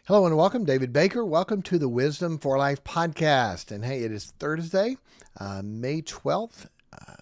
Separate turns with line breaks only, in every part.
Hello and welcome, David Baker. Welcome to the Wisdom for Life podcast. And hey, it is Thursday, May 12th,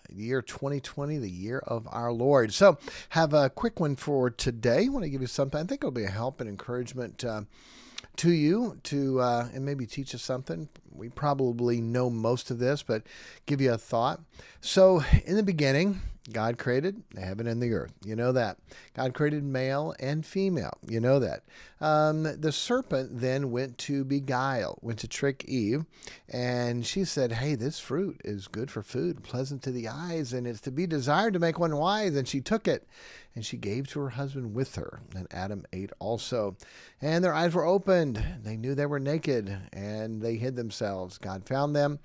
year 2020, the year of our Lord. So, have a quick one for today. I want to give you something. I think it'll be a help and encouragement to you to and maybe teach us something. We probably know most of this, but give you a thought. So, in the beginning, God created the heaven and the earth. You know that. God created male and female. You know that. The serpent then went to beguile, went to trick Eve, and she said, hey, this fruit is good for food, pleasant to the eyes, and it's to be desired to make one wise. And she took it, and she gave to her husband with her. And Adam ate also. And their eyes were opened. They knew they were naked, and they hid themselves. God found them.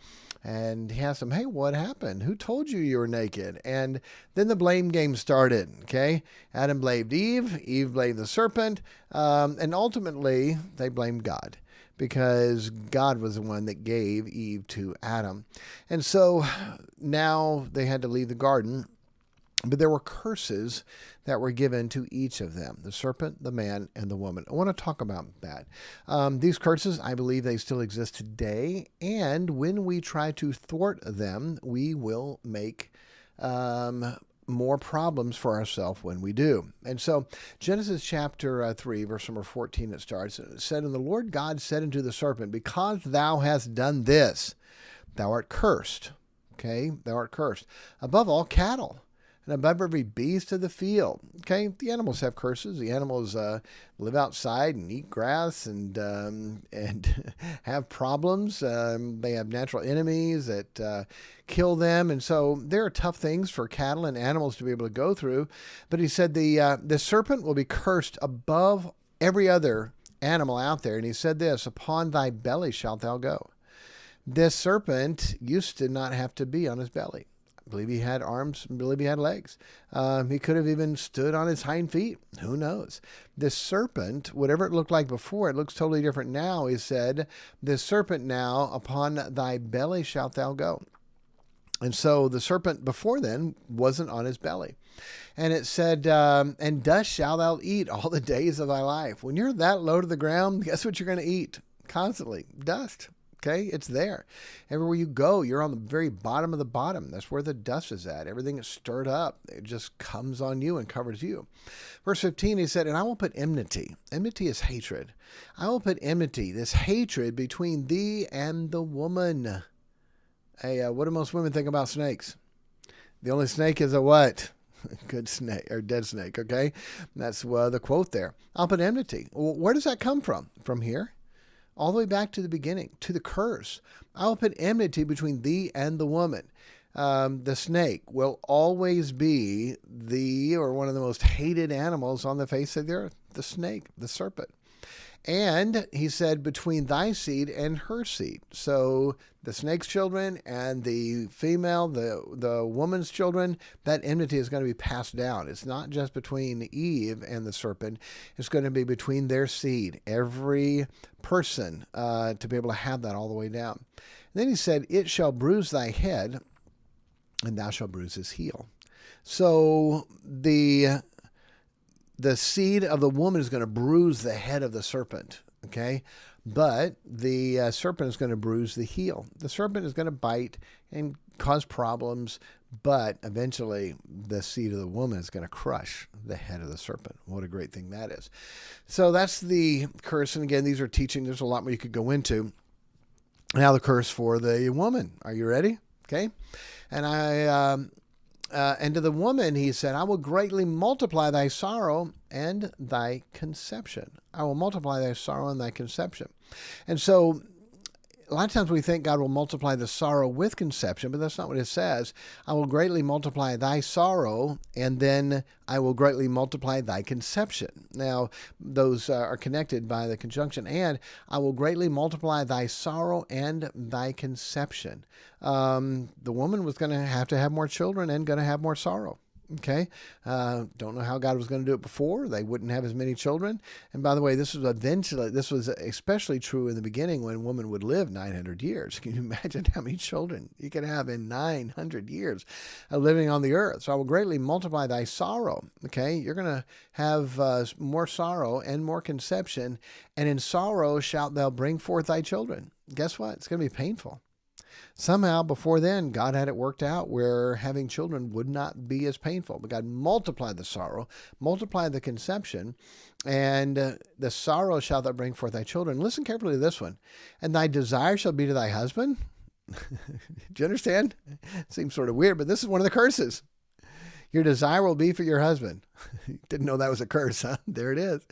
And he asked them, hey, what happened? Who told you you were naked? And then the blame game started, okay? Adam blamed Eve. Eve blamed the serpent. And ultimately, they blamed God because God was the one that gave Eve to Adam. And so now they had to leave the garden. But there were curses that were given to each of them, the serpent, the man, and the woman. I want to talk about that. These curses, I believe they still exist today. And when we try to thwart them, we will make more problems for ourselves when we do. And so Genesis chapter 3, verse number 14, it starts. It said, and the Lord God said unto the serpent, because thou hast done this, thou art cursed. Okay, thou art cursed above all cattle, and above every beast of the field. Okay, the animals have curses. The animals live outside and eat grass and have problems. They have natural enemies that kill them, and so there are tough things for cattle and animals to be able to go through. But he said the serpent will be cursed above every other animal out there, and he said this: upon thy belly shalt thou go. This serpent used to not have to be on his belly. I believe he had arms. I believe he had legs. He could have even stood on his hind feet. Who knows? This serpent, whatever it looked like before, it looks totally different now. He said, this serpent now, upon thy belly shalt thou go. And so the serpent before then wasn't on his belly. And it said, and dust shalt thou eat all the days of thy life. When you're that low to the ground, guess what you're going to eat? Constantly. Dust. Okay, it's there. Everywhere you go, you're on the very bottom of the bottom. That's where the dust is at. Everything is stirred up. It just comes on you and covers you. Verse 15, he said, and I will put enmity. Enmity is hatred. I will put enmity, this hatred between thee and the woman. Hey, what do most women think about snakes? The only snake is a what? Good snake or dead snake, okay? That's the quote there. I'll put enmity. Well, where does that come from? From here? All the way back to the beginning, to the curse. I will put enmity between thee and the woman. The snake will always be one of the most hated animals on the face of the earth. The snake, the serpent. And he said, between thy seed and her seed. So the snake's children and the female, the woman's children, that enmity is going to be passed down. It's not just between Eve and the serpent. It's going to be between their seed. Every person to be able to have that all the way down. And then he said, it shall bruise thy head, and thou shalt bruise his heel. So the seed of the woman is going to bruise the head of the serpent, okay? But the serpent is going to bruise the heel. The serpent is going to bite and cause problems, but eventually the seed of the woman is going to crush the head of the serpent. What a great thing that is. So that's the curse. And again, these are teaching. There's a lot more you could go into. Now the curse for the woman. Are you ready? Okay. And to the woman, he said, I will greatly multiply thy sorrow and thy conception. I will multiply thy sorrow and thy conception. And so a lot of times we think God will multiply the sorrow with conception, but that's not what it says. I will greatly multiply thy sorrow, and then I will greatly multiply thy conception. Now, those are connected by the conjunction, and I will greatly multiply thy sorrow and thy conception. The woman was going to have more children and going to have more sorrow. Okay. Don't know how God was going to do it before. They wouldn't have as many children. And by the way, this was especially true in the beginning when a woman would live 900 years. Can you imagine how many children you could have in 900 years of living on the earth? So I will greatly multiply thy sorrow. Okay. You're going to have more sorrow and more conception. And in sorrow shalt thou bring forth thy children. Guess what? It's going to be painful. Somehow, before then, God had it worked out where having children would not be as painful. But God multiplied the sorrow, multiplied the conception, and the sorrow shalt thou bring forth thy children. Listen carefully to this one. And thy desire shall be to thy husband. Do you understand? It seems sort of weird, but this is one of the curses. Your desire will be for your husband. Didn't know that was a curse, huh? There it is.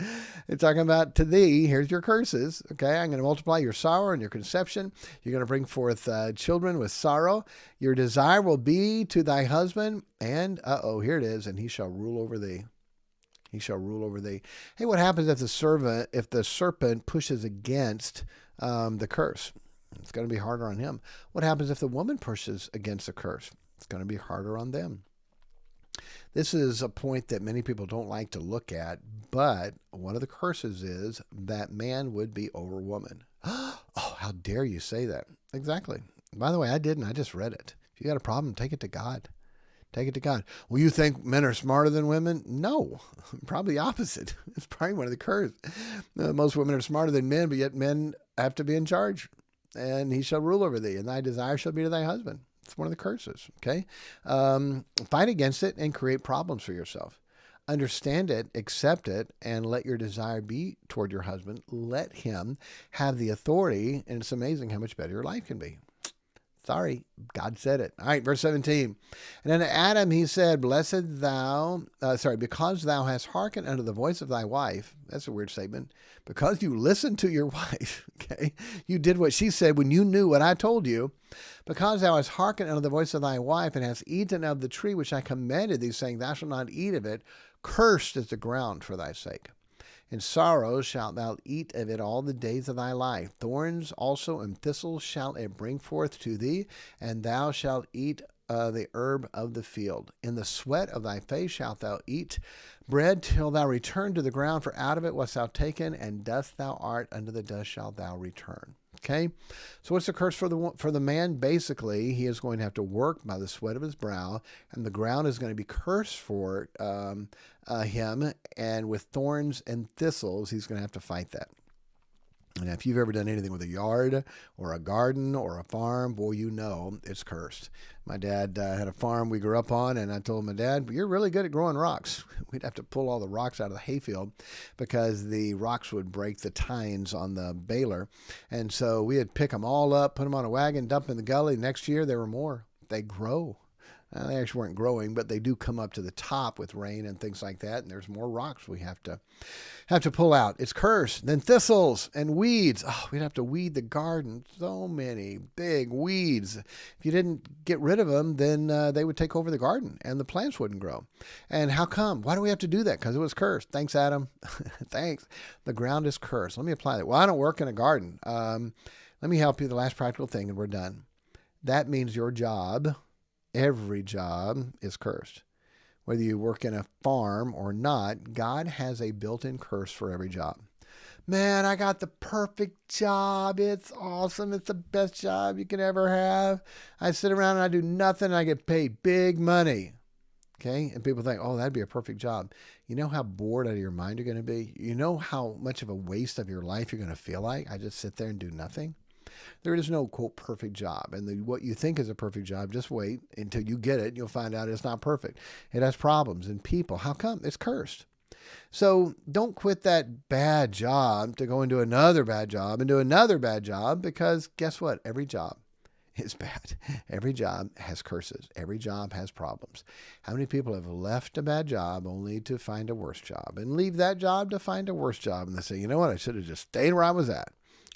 It's talking about to thee, here's your curses. Okay, I'm going to multiply your sorrow and your conception. You're going to bring forth children with sorrow. Your desire will be to thy husband. And, here it is. And he shall rule over thee. He shall rule over thee. Hey, what happens if the serpent pushes against the curse? It's going to be harder on him. What happens if the woman pushes against the curse? It's going to be harder on them. This is a point that many people don't like to look at, but one of the curses is that man would be over woman. Oh, how dare you say that? Exactly. By the way, I didn't. I just read it. If you got a problem, take it to God. Take it to God. Well, you think men are smarter than women? No, probably the opposite. It's probably one of the curses. Most women are smarter than men, but yet men have to be in charge. And he shall rule over thee, and thy desire shall be to thy husband. It's one of the curses, okay? Fight against it and create problems for yourself. Understand it, accept it, and let your desire be toward your husband. Let him have the authority, and it's amazing how much better your life can be. Sorry, God said it. All right, verse 17. And unto Adam he said, because thou hast hearkened unto the voice of thy wife. That's a weird statement. Because you listened to your wife, okay? You did what she said when you knew what I told you. Because thou hast hearkened unto the voice of thy wife, and hast eaten of the tree which I commanded thee, saying, thou shalt not eat of it, cursed is the ground for thy sake. In sorrow shalt thou eat of it all the days of thy life. Thorns also and thistles shall it bring forth to thee, and thou shalt eat the herb of the field. In the sweat of thy face shalt thou eat bread till thou return to the ground, for out of it wast thou taken, and dust thou art, unto the dust shalt thou return. Okay, so what's the curse for the man? Basically, he is going to have to work by the sweat of his brow, and the ground is going to be cursed for him, and with thorns and thistles, he's going to have to fight that. And if you've ever done anything with a yard or a garden or a farm, boy, you know it's cursed. My dad had a farm we grew up on, and I told my dad, you're really good at growing rocks. We'd have to pull all the rocks out of the hayfield because the rocks would break the tines on the baler. And so we'd pick them all up, put them on a wagon, dump them in the gully. Next year, there were more. They grow. They actually weren't growing, but they do come up to the top with rain and things like that. And there's more rocks we have to pull out. It's cursed. Then thistles and weeds. Oh, we'd have to weed the garden. So many big weeds. If you didn't get rid of them, then they would take over the garden and the plants wouldn't grow. And how come? Why do we have to do that? Because it was cursed. Thanks, Adam. Thanks. The ground is cursed. Let me apply that. Well, I don't work in a garden. Let me help you. The last practical thing, and we're done. That means your job, every job, is cursed. Whether you work in a farm or not, God has a built-in curse for every job. Man, I got the perfect job. It's awesome. It's the best job you can ever have. I sit around and I do nothing and I get paid big money. Okay? And people think, oh, that'd be a perfect job. You know how bored out of your mind you're going to be? You know how much of a waste of your life you're going to feel like? I just sit there and do nothing. There is no, quote, perfect job. And what you think is a perfect job, just wait until you get it. And you'll find out it's not perfect. It has problems and people. How come? It's cursed. So don't quit that bad job to go into another bad job and do another bad job, because guess what? Every job is bad. Every job has curses. Every job has problems. How many people have left a bad job only to find a worse job, and leave that job to find a worse job? And they say, you know what? I should have just stayed where I was at.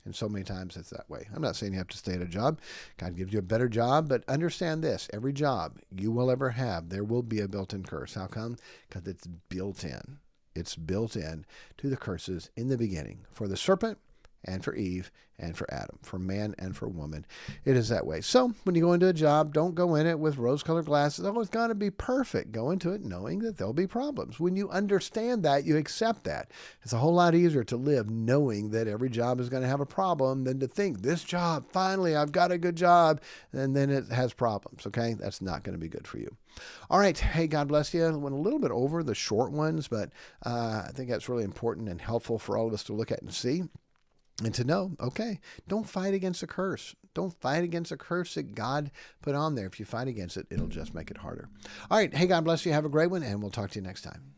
And so many times it's that way. I'm not saying you have to stay at a job. God gives you a better job, but understand this. Every job you will ever have, there will be a built-in curse. How come? Because it's built in. It's built in to the curses in the beginning. For the serpent, and for Eve and for Adam, for man and for woman. It is that way. So when you go into a job, don't go in it with rose-colored glasses. Oh, it's got to be perfect. Go into it knowing that there'll be problems. When you understand that, you accept that. It's a whole lot easier to live knowing that every job is going to have a problem than to think, this job, finally, I've got a good job, and then it has problems, okay? That's not going to be good for you. All right. Hey, God bless you. I went a little bit over the short ones, but I think that's really important and helpful for all of us to look at and see. And to know, okay, don't fight against a curse. Don't fight against a curse that God put on there. If you fight against it, it'll just make it harder. All right. Hey, God bless you. Have a great one, and we'll talk to you next time.